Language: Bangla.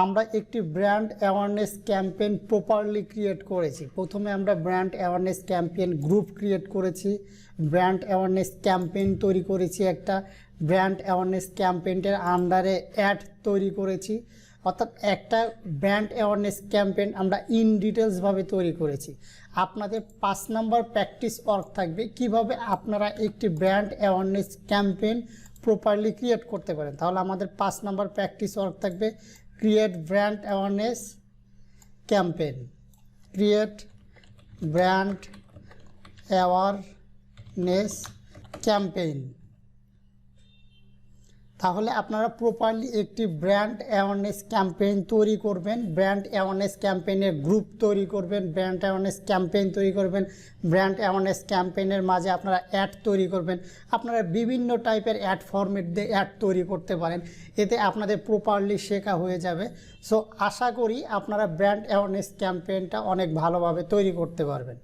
আমরা একটি brand awareness campaign properly create করেছি। প্রথমে আমরা brand awareness campaign group create করেছি, ব্র্যান্ড অ্যাওয়ারনেস ক্যাম্পেইন তৈরি করেছি, একটা ব্র্যান্ড অ্যাওয়ারনেস ক্যাম্পেইনের আন্ডারে অ্যাড তৈরি করেছি। অর্থাৎ একটা ব্র্যান্ড অ্যাওয়ারনেস ক্যাম্পেইন আমরা ইন ডিটেলসভাবে তৈরি করেছি। আপনাদের 5 নাম্বার প্র্যাকটিস ওয়ার্ক থাকবে কিভাবে আপনারা একটি brand awareness campaign properly create করতে পারেন। তাহলে আমাদের 5 নাম্বার প্র্যাকটিস ওয়ার্ক থাকবে create brand awareness campaign. Create brand awareness campaign. তাহলে আপনারা প্রপারলি একটি ব্র্যান্ড অ্যাওয়ারনেস ক্যাম্পেইন তৈরি করবেন, ব্র্যান্ড অ্যাওয়ারনেস ক্যাম্পেইনের গ্রুপ তৈরি করবেন, ব্র্যান্ড অ্যাওয়ারনেস ক্যাম্পেইন তৈরি করবেন, ব্র্যান্ড অ্যাওয়ারনেস ক্যাম্পেইনের মাঝে আপনারা অ্যাড তৈরি করবেন। আপনারা বিভিন্ন টাইপের অ্যাড ফরম্যাট দিয়ে অ্যাড তৈরি করতে পারেন, এতে আপনাদের প্রপারলি শেখা হয়ে যাবে। সো আশা করি আপনারা ব্র্যান্ড অ্যাওয়ারনেস ক্যাম্পেইনটা অনেক ভালোভাবে তৈরি করতে পারবেন।